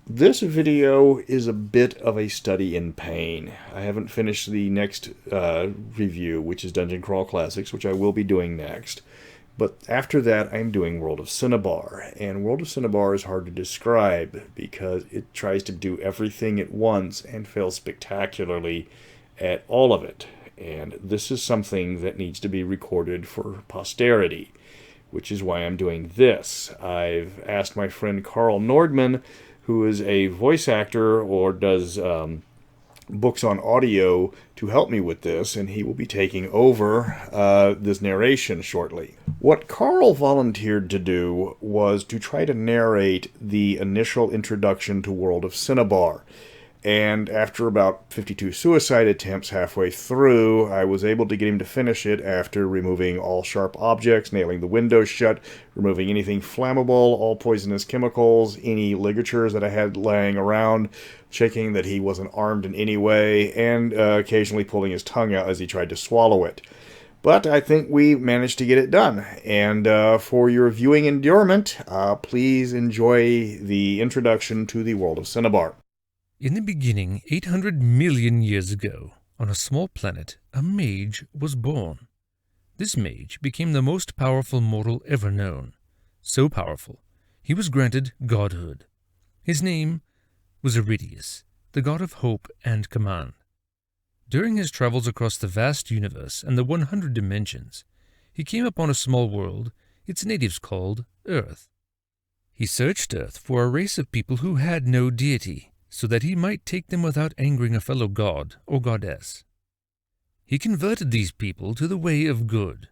This video is a bit of a study in pain. I haven't finished the next review, which is Dungeon Crawl Classics, which I will be doing next. But after that, I'm doing World of Synnabar. And World of Synnabar is hard to describe because it tries to do everything at once and fails spectacularly at all of it. And this is something that needs to be recorded for posterity, which is why I'm doing this. I've asked my friend Karl Nordman, who is a voice actor or does books on audio, to help me with this, and he will be taking over this narration shortly. What Karl volunteered to do was to try to narrate the initial introduction to World of Synnabar. And after about 52 suicide attempts halfway through, I was able to get him to finish it after removing all sharp objects, nailing the windows shut, removing anything flammable, all poisonous chemicals, any ligatures that I had laying around, checking that he wasn't armed in any way, and occasionally pulling his tongue out as he tried to swallow it. But I think we managed to get it done. And for your viewing endurement, please enjoy the introduction to the World of Synnabar. In the beginning, 800 million years ago, on a small planet, a mage was born. This mage became the most powerful mortal ever known. So powerful, he was granted godhood. His name was Iridius, the god of hope and command. During his travels across the vast universe and the 100 dimensions, he came upon a small world its natives called Earth. He searched Earth for a race of people who had no deity, so that he might take them without angering a fellow god or goddess. He converted these people to the way of good.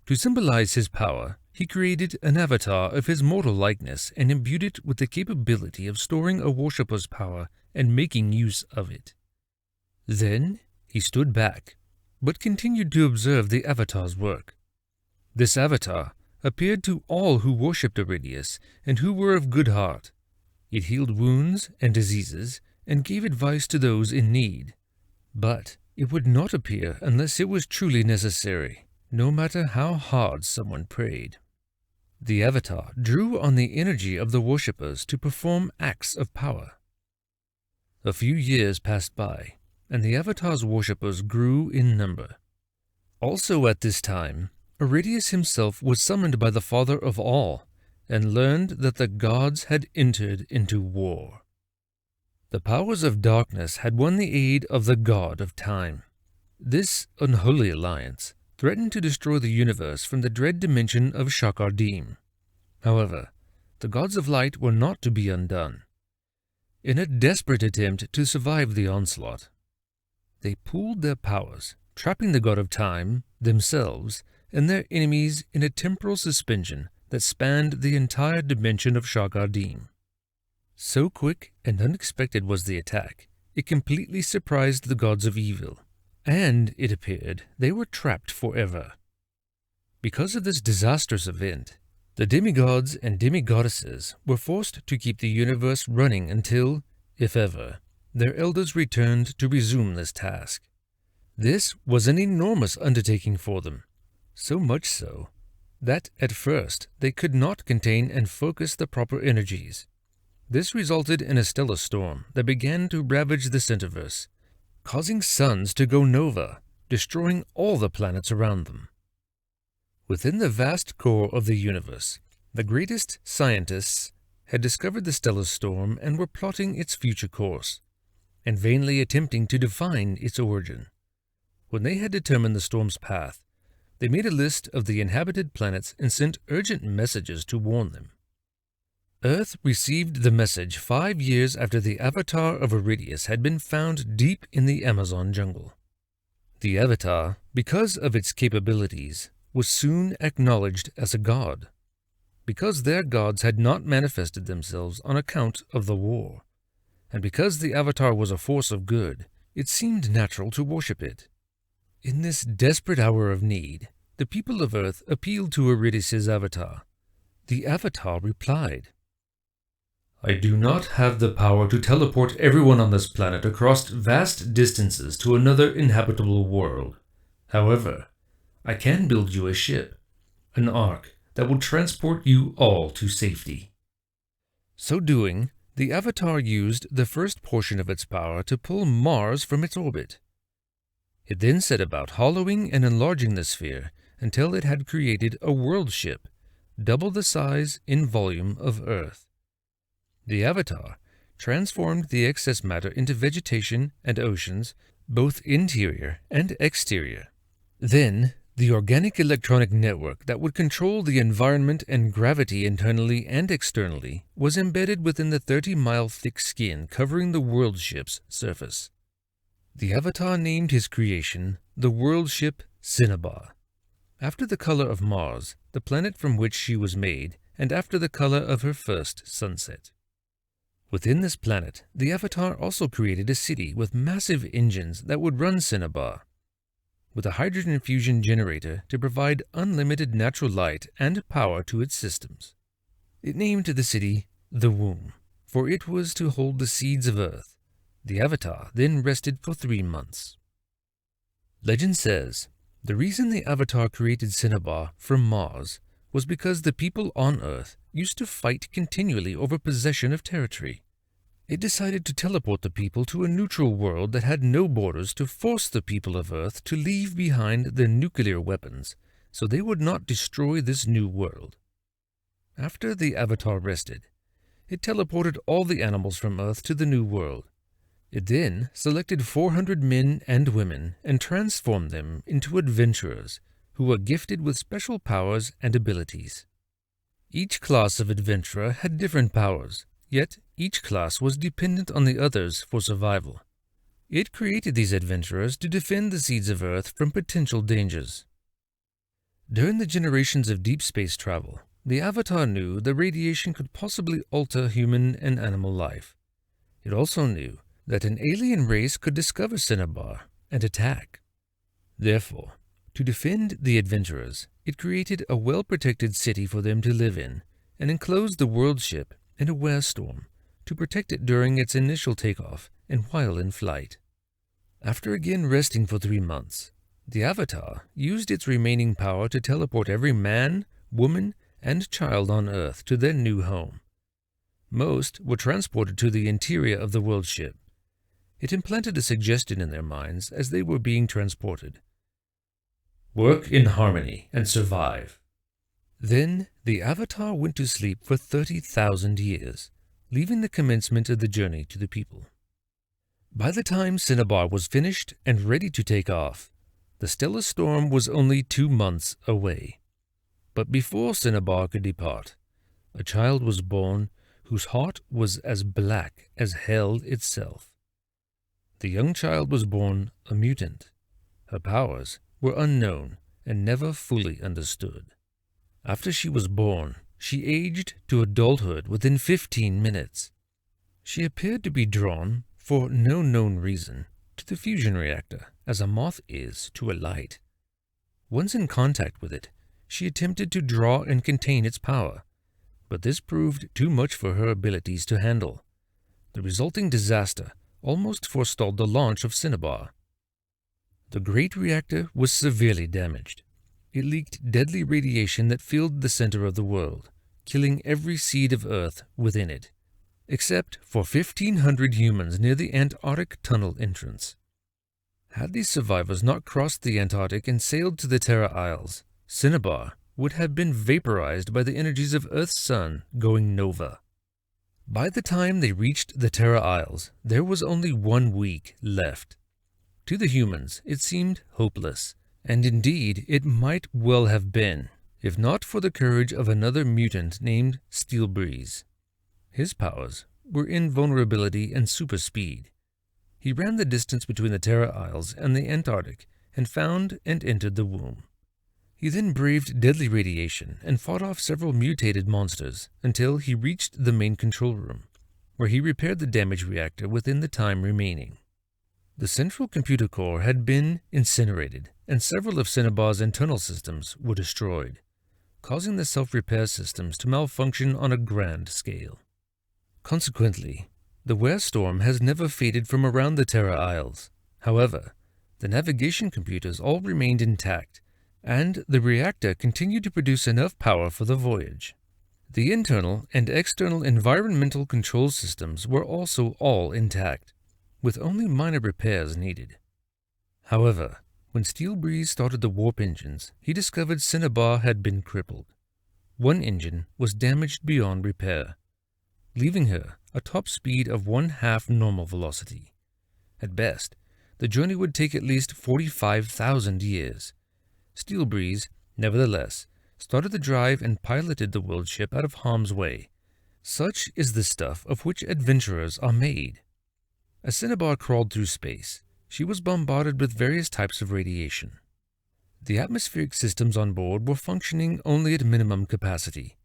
To symbolize his power, he created an avatar of his mortal likeness and imbued it with the capability of storing a worshipper's power and making use of it. Then he stood back, but continued to observe the avatar's work. This avatar appeared to all who worshipped Iridius and who were of good heart. It healed wounds and diseases and gave advice to those in need. But it would not appear unless it was truly necessary, no matter how hard someone prayed. The avatar drew on the energy of the worshippers to perform acts of power. A few years passed by, and the avatar's worshippers grew in number. Also at this time, Iridius himself was summoned by the Father of all, and learned that the gods had entered into war. The powers of darkness had won the aid of the god of time. This unholy alliance threatened to destroy the universe from the dread dimension of Shakardim. However, the gods of light were not to be undone. In a desperate attempt to survive the onslaught, they pooled their powers, trapping the god of time, themselves, and their enemies in a temporal suspension that spanned the entire dimension of Shakardim. So quick and unexpected was the attack, it completely surprised the gods of evil, and it appeared they were trapped forever. Because of this disastrous event, the demigods and demigoddesses were forced to keep the universe running until, if ever, their elders returned to resume this task. This was an enormous undertaking for them, so much so that at first they could not contain and focus the proper energies. This resulted in a stellar storm that began to ravage the Centiverse, causing suns to go nova, destroying all the planets around them. Within the vast core of the universe, the greatest scientists had discovered the stellar storm and were plotting its future course, and vainly attempting to define its origin. When they had determined the storm's path, they made a list of the inhabited planets and sent urgent messages to warn them. Earth received the message 5 years after the avatar of Iridius had been found deep in the Amazon jungle. The avatar, because of its capabilities, was soon acknowledged as a god. Because their gods had not manifested themselves on account of the war, and because the avatar was a force of good, it seemed natural to worship it. In this desperate hour of need, the people of Earth appealed to Iridius's avatar. The avatar replied, "I do not have the power to teleport everyone on this planet across vast distances to another inhabitable world. However, I can build you a ship, an ark that will transport you all to safety." So doing, the Avatar used the first portion of its power to pull Mars from its orbit. It then set about hollowing and enlarging the sphere until it had created a world ship, double the size in volume of Earth. The Avatar transformed the excess matter into vegetation and oceans, both interior and exterior. Then, the organic electronic network that would control the environment and gravity internally and externally was embedded within the 30-mile thick skin covering the world ship's surface. The Avatar named his creation the world ship Synnabar, after the color of Mars, the planet from which she was made, and after the color of her first sunset. Within this planet, the Avatar also created a city with massive engines that would run Synnabar, with a hydrogen fusion generator to provide unlimited natural light and power to its systems. It named the city the Womb, for it was to hold the seeds of Earth. The Avatar then rested for 3 months. Legend says the reason the Avatar created Synnabar from Mars was because the people on Earth used to fight continually over possession of territory. It decided to teleport the people to a neutral world that had no borders to force the people of Earth to leave behind their nuclear weapons so they would not destroy this new world. After the Avatar rested, it teleported all the animals from Earth to the new world. It then selected 400 men and women and transformed them into adventurers who were gifted with special powers and abilities. Each class of adventurer had different powers, yet each class was dependent on the others for survival. It created these adventurers to defend the seeds of Earth from potential dangers. During the generations of deep space travel, the Avatar knew the radiation could possibly alter human and animal life. It also knew that an alien race could discover Synnabar and attack. Therefore, to defend the adventurers, it created a well-protected city for them to live in and enclosed the world ship in a werestorm to protect it during its initial takeoff and while in flight. After again resting for 3 months, the Avatar used its remaining power to teleport every man, woman, and child on Earth to their new home. Most were transported to the interior of the world ship. It implanted a suggestion in their minds as they were being transported. Work in harmony and survive. Then the Avatar went to sleep for 30,000 years, leaving the commencement of the journey to the people. By the time Synnabar was finished and ready to take off, the stellar storm was only 2 months away. But before Synnabar could depart, a child was born whose heart was as black as hell itself. The young child was born a mutant. Her powers were unknown and never fully understood. After she was born, she aged to adulthood within 15 minutes. She appeared to be drawn, for no known reason, to the fusion reactor as a moth is to a light. Once in contact with it, she attempted to draw and contain its power, but this proved too much for her abilities to handle. The resulting disaster almost forestalled the launch of Synnabar. The great reactor was severely damaged. It leaked deadly radiation that filled the center of the world, killing every seed of Earth within it, except for 1,500 humans near the Antarctic tunnel entrance. Had these survivors not crossed the Antarctic and sailed to the Terra Isles, Synnabar would have been vaporized by the energies of Earth's sun going nova. By the time they reached the Terra Isles, there was only 1 week left. To the humans, it seemed hopeless, and indeed it might well have been, if not for the courage of another mutant named Steel Breeze. His powers were invulnerability and super speed. He ran the distance between the Terra Isles and the Antarctic and found and entered the womb. He then braved deadly radiation and fought off several mutated monsters until he reached the main control room, where he repaired the damaged reactor within the time remaining. The central computer core had been incinerated, and several of Synnabar's internal systems were destroyed, causing the self-repair systems to malfunction on a grand scale. Consequently, the werestorm has never faded from around the Terra Isles. However, the navigation computers all remained intact, and the reactor continued to produce enough power for the voyage. The internal and external environmental control systems were also all intact, with only minor repairs needed. However, when Steel Breeze started the warp engines, he discovered Synnabar had been crippled. One engine was damaged beyond repair, leaving her a top speed of 1/2 normal velocity. At best, the journey would take at least 45,000 years. Steel Breeze, nevertheless, started the drive and piloted the world ship out of harm's way. Such is the stuff of which adventurers are made. As Synnabar crawled through space, she was bombarded with various types of radiation. The atmospheric systems on board were functioning only at minimum capacity.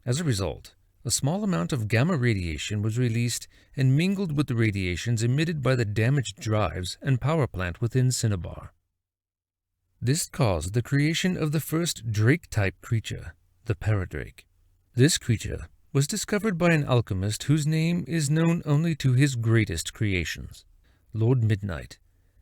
As a result, a small amount of gamma radiation was released and mingled with the radiations emitted by the damaged drives and power plant within Synnabar. This caused the creation of the first Drake-type creature, the Paradrake. This creature was discovered by an alchemist whose name is known only to his greatest creations, Lord Midnight,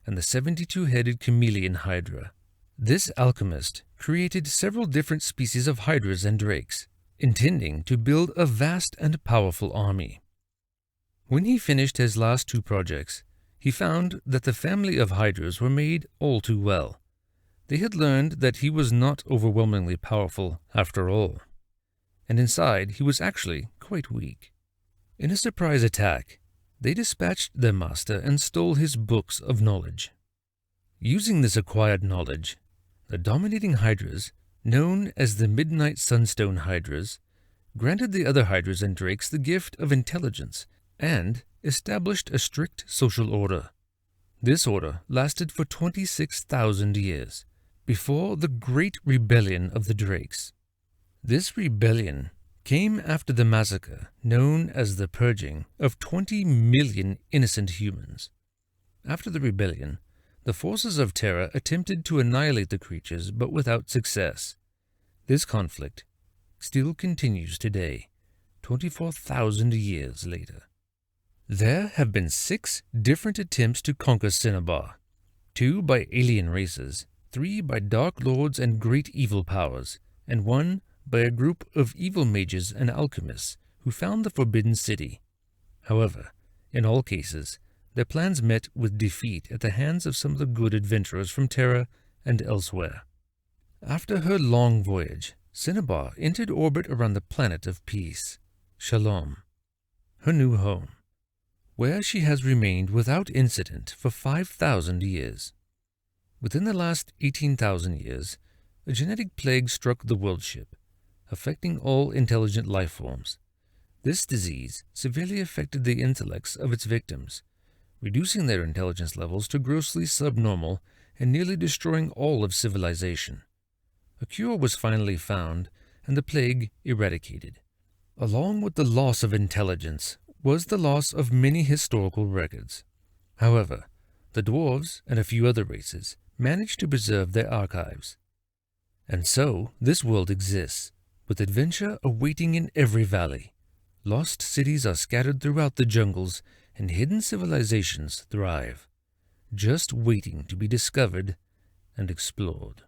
and the 72-headed chameleon hydra. This alchemist created several different species of hydras and drakes, intending to build a vast and powerful army. When he finished his last 2 projects, he found that the family of hydras were made all too well. They had learned that he was not overwhelmingly powerful after all, and inside he was actually quite weak. In a surprise attack, they dispatched their master and stole his books of knowledge. Using this acquired knowledge, the dominating hydras, known as the Midnight Sunstone Hydras, granted the other hydras and drakes the gift of intelligence and established a strict social order. This order lasted for 26,000 years, before the Great Rebellion of the Drakes. This rebellion came after the massacre known as the Purging of 20 million innocent humans. After the rebellion, the forces of Terra attempted to annihilate the creatures, but without success. This conflict still continues today, 24,000 years later. There have been 6 different attempts to conquer Synnabar, 2 by alien races, 3 by dark lords and great evil powers, and 1 by a group of evil mages and alchemists who found the Forbidden City. However, in all cases, their plans met with defeat at the hands of some of the good adventurers from Terra and elsewhere. After her long voyage, Synnabar entered orbit around the planet of peace, Shalom, her new home, where she has remained without incident for 5,000 years. Within the last 18,000 years, a genetic plague struck the world ship, affecting all intelligent life forms. This disease severely affected the intellects of its victims, reducing their intelligence levels to grossly subnormal and nearly destroying all of civilization. A cure was finally found, and the plague eradicated. Along with the loss of intelligence was the loss of many historical records. However, the dwarves and a few other races managed to preserve their archives. And so, this world exists, with adventure awaiting in every valley. Lost cities are scattered throughout the jungles, and hidden civilizations thrive, just waiting to be discovered and explored.